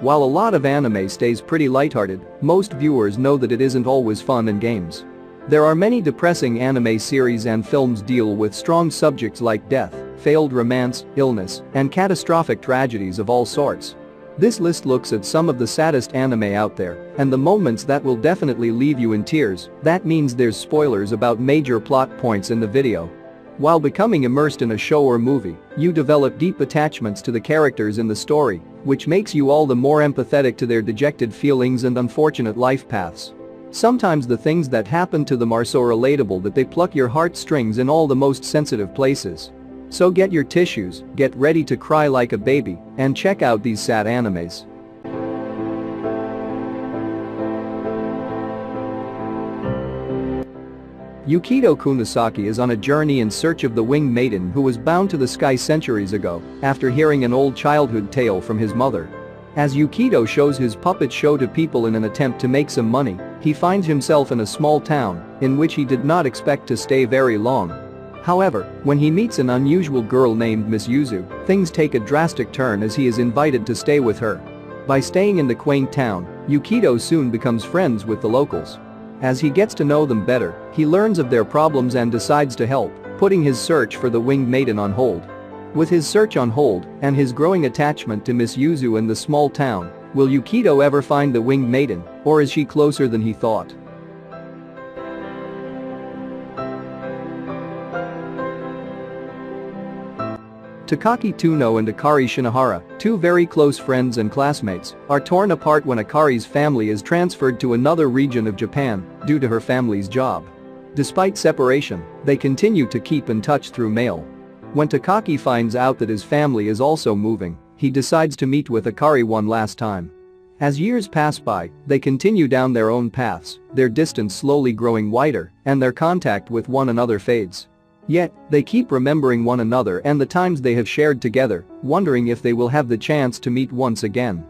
While a lot of anime stays pretty lighthearted, most viewers know that it isn't always fun and games. There are many depressing anime series and films deal with strong subjects like death, failed romance, illness, and catastrophic tragedies of all sorts. This list looks at some of the saddest anime out there, and the moments that will definitely leave you in tears. That means there's spoilers about major plot points in the video. While becoming immersed in a show or movie, you develop deep attachments to the characters in the story, which makes you all the more empathetic to their dejected feelings and unfortunate life paths. Sometimes the things that happen to them are so relatable that they pluck your heartstrings in all the most sensitive places. So get your tissues, get ready to cry like a baby, and check out these sad animes. Yukito Kunisaki is on a journey in search of the winged maiden who was bound to the sky centuries ago after hearing an old childhood tale from his mother. As Yukito shows his puppet show to people in an attempt to make some money, he finds himself in a small town in which he did not expect to stay very long. However, when he meets an unusual girl named Miss Yuzu, things take a drastic turn as he is invited to stay with her. By staying in the quaint town, Yukito soon becomes friends with the locals. As he gets to know them better, he learns of their problems and decides to help, putting his search for the winged maiden on hold. With his search on hold and his growing attachment to Miss Yuzu in the small town, will Yukito ever find the winged maiden, or is she closer than he thought? Takaki Tuno and Akari Shinohara, two very close friends and classmates, are torn apart when Akari's family is transferred to another region of Japan due to her family's job. Despite separation, they continue to keep in touch through mail. When Takaki finds out that his family is also moving, he decides to meet with Akari one last time. As years pass by, they continue down their own paths, their distance slowly growing wider, and their contact with one another fades. Yet, they keep remembering one another and the times they have shared together, wondering if they will have the chance to meet once again.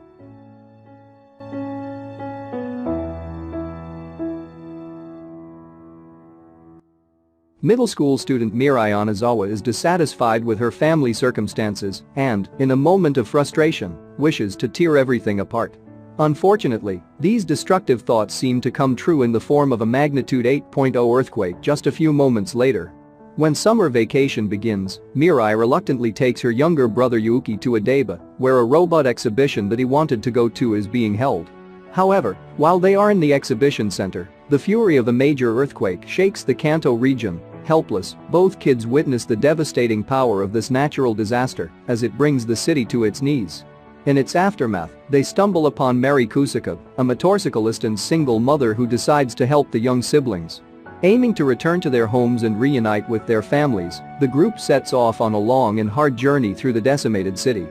Middle school student Mirai Onizawa is dissatisfied with her family circumstances and, in a moment of frustration, wishes to tear everything apart. Unfortunately, these destructive thoughts seem to come true in the form of a magnitude 8.0 earthquake just a few moments later. When summer vacation begins, Mirai reluctantly takes her younger brother Yuki to Adaba, where a robot exhibition that he wanted to go to is being held. However, while they are in the exhibition center, the fury of a major earthquake shakes the Kanto region. Helpless, both kids witness the devastating power of this natural disaster as it brings the city to its knees. In its aftermath, they stumble upon Mary Kusaka, a motorcyclist and single mother who decides to help the young siblings. Aiming to return to their homes and reunite with their families, the group sets off on a long and hard journey through the decimated city.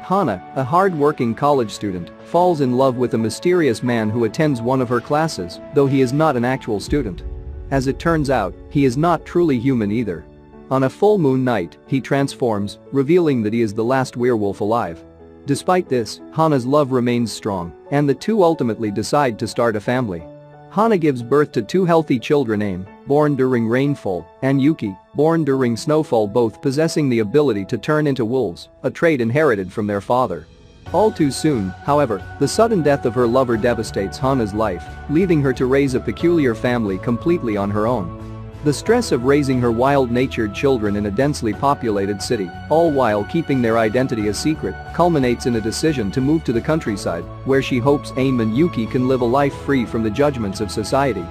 Hana, a hard-working college student, falls in love with a mysterious man who attends one of her classes, though he is not an actual student. As it turns out, he is not truly human either. On a full moon night, he transforms, revealing that he is the last werewolf alive. Despite this, Hana's love remains strong, and the two ultimately decide to start a family. Hana gives birth to two healthy children, Aim, born during rainfall, and Yuki, born during snowfall, both possessing the ability to turn into wolves, a trait inherited from their father. All too soon, however, the sudden death of her lover devastates Hana's life, leaving her to raise a peculiar family completely on her own. The stress of raising her wild-natured children in a densely populated city, all while keeping their identity a secret, culminates in a decision to move to the countryside, where she hopes Aim and Yuki can live a life free from the judgments of society.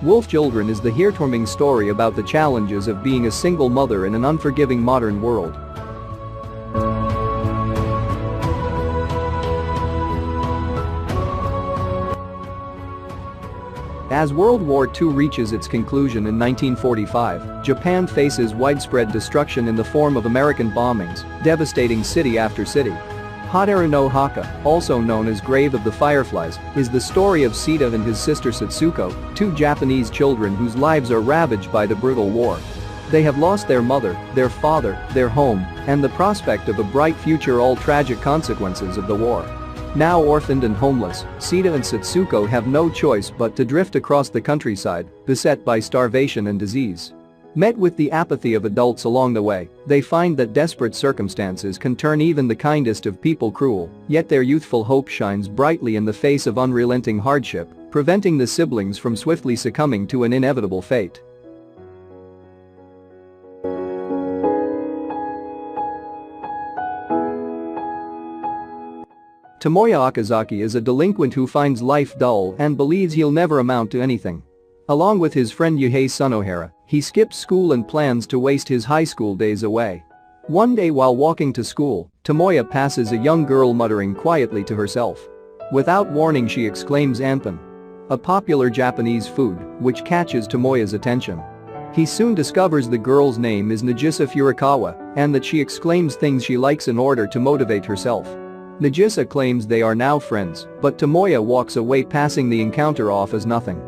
Wolf Children is the heartwarming story about the challenges of being a single mother in an unforgiving modern world. As World War II reaches its conclusion in 1945, Japan faces widespread destruction in the form of American bombings, devastating city after city. Hadaru no Haka, also known as Grave of the Fireflies, is the story of Sita and his sister Satsuko, two Japanese children whose lives are ravaged by the brutal war. They have lost their mother, their father, their home, and the prospect of a bright future, all tragic consequences of the war. Now orphaned and homeless, Sita and Satsuko have no choice but to drift across the countryside, beset by starvation and disease. Met with the apathy of adults along the way, they find that desperate circumstances can turn even the kindest of people cruel, yet their youthful hope shines brightly in the face of unrelenting hardship, preventing the siblings from swiftly succumbing to an inevitable fate. Tomoya Okazaki is a delinquent who finds life dull and believes he'll never amount to anything. Along with his friend Yuhei Sunohara, he skips school and plans to waste his high school days away. One day while walking to school, Tomoya passes a young girl muttering quietly to herself. Without warning she exclaims "Anpan," a popular Japanese food, which catches Tomoya's attention. He soon discovers the girl's name is Nagisa Furukawa and that she exclaims things she likes in order to motivate herself. Nagisa claims they are now friends, but Tomoya walks away passing the encounter off as nothing.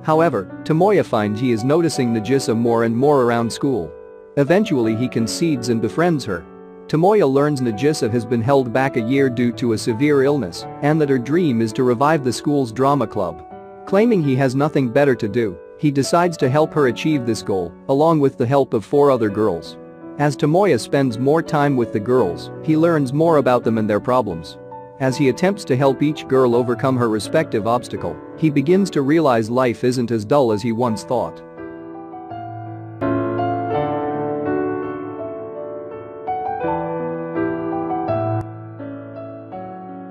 However, Tomoya finds he is noticing Nagisa more and more around school. Eventually he concedes and befriends her. Tomoya learns Nagisa has been held back a year due to a severe illness and that her dream is to revive the school's drama club. Claiming he has nothing better to do, he decides to help her achieve this goal, along with the help of 4 other girls. As Tomoya spends more time with the girls, he learns more about them and their problems. As he attempts to help each girl overcome her respective obstacle, he begins to realize life isn't as dull as he once thought.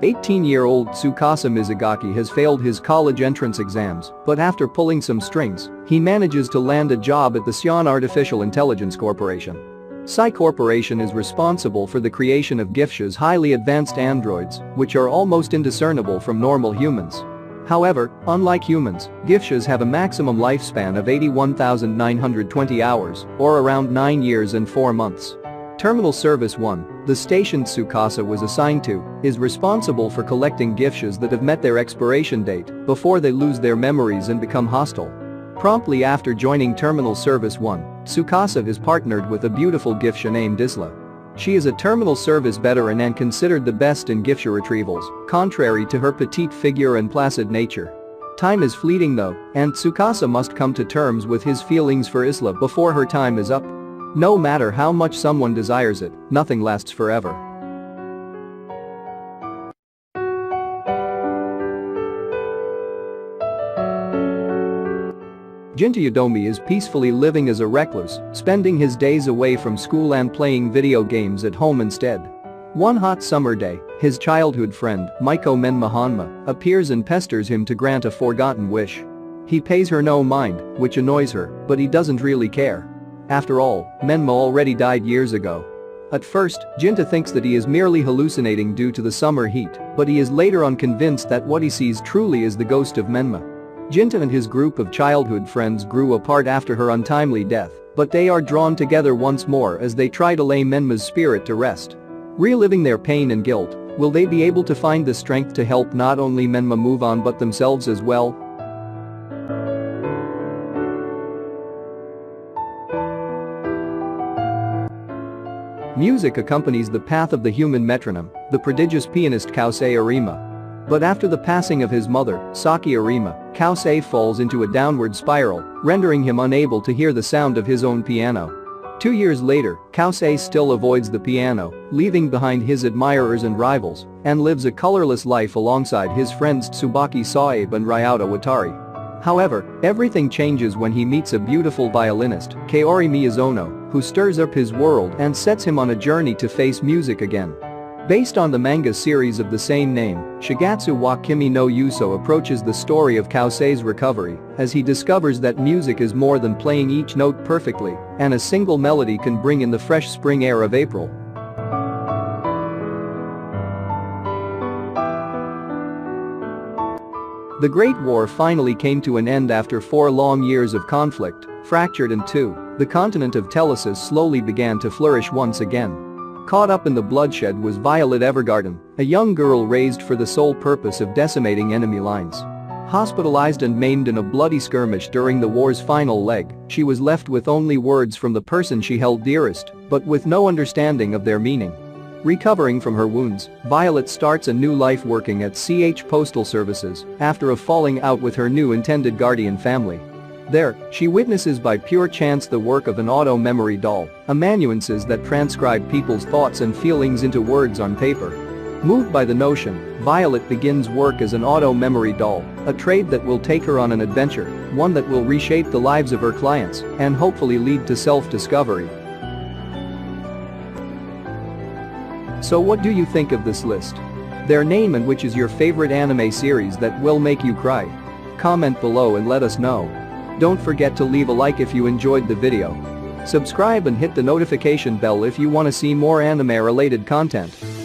"18-year-old Tsukasa Mizugaki has failed his college entrance exams, but after pulling some strings, he manages to land a job at the Sion Artificial Intelligence Corporation. Psi Corporation is responsible for the creation of Gifsha's highly advanced androids, which are almost indiscernible from normal humans. However, unlike humans, Gifshas have a maximum lifespan of 81,920 hours, or around 9 years and 4 months. Terminal Service 1, the station Tsukasa was assigned to, is responsible for collecting Gifshas that have met their expiration date before they lose their memories and become hostile. Promptly after joining Terminal Service 1, Tsukasa is partnered with a beautiful Gifsha named Isla. She is a terminal service veteran and considered the best in Gifsha retrievals, contrary to her petite figure and placid nature. Time is fleeting though, and Tsukasa must come to terms with his feelings for Isla before her time is up. No matter how much someone desires it, nothing lasts forever. Jinta Yodomi is peacefully living as a recluse, spending his days away from school and playing video games at home instead. One hot summer day, his childhood friend, Maiko Menma Hanma, appears and pesters him to grant a forgotten wish. He pays her no mind, which annoys her, but he doesn't really care. After all, Menma already died years ago. At first, Jinta thinks that he is merely hallucinating due to the summer heat, but he is later on convinced that what he sees truly is the ghost of Menma. Jinta and his group of childhood friends grew apart after her untimely death, but they are drawn together once more as they try to lay Menma's spirit to rest. Reliving their pain and guilt, will they be able to find the strength to help not only Menma move on but themselves as well? Music accompanies the path of the human metronome, the prodigious pianist Kousei Arima. But after the passing of his mother, Saki Arima, Kousei falls into a downward spiral, rendering him unable to hear the sound of his own piano. 2 years later, Kousei still avoids the piano, leaving behind his admirers and rivals, and lives a colorless life alongside his friends Tsubaki Saeb and Ryota Watari. However, everything changes when he meets a beautiful violinist, Kaori Miyazono, who stirs up his world and sets him on a journey to face music again. Based on the manga series of the same name, Shigatsu wa Kimi no Yuso approaches the story of Kousei's recovery as he discovers that music is more than playing each note perfectly, and a single melody can bring in the fresh spring air of April. The Great War finally came to an end after 4 long years of conflict. Fractured in two, the continent of Telesis slowly began to flourish once again. Caught up in the bloodshed was Violet Evergarden, a young girl raised for the sole purpose of decimating enemy lines. Hospitalized and maimed in a bloody skirmish during the war's final leg, she was left with only words from the person she held dearest, but with no understanding of their meaning. Recovering from her wounds, Violet starts a new life working at CH Postal Services after a falling out with her new intended guardian family. There, she witnesses by pure chance the work of an auto-memory doll, amanuenses that transcribe people's thoughts and feelings into words on paper. Moved by the notion, Violet begins work as an auto-memory doll, a trade that will take her on an adventure, one that will reshape the lives of her clients and hopefully lead to self-discovery. So what do you think of this list? Their name and which is your favorite anime series that will make you cry? Comment below and let us know. Don't forget to leave a like if you enjoyed the video. Subscribe and hit the notification bell if you want to see more anime-related content.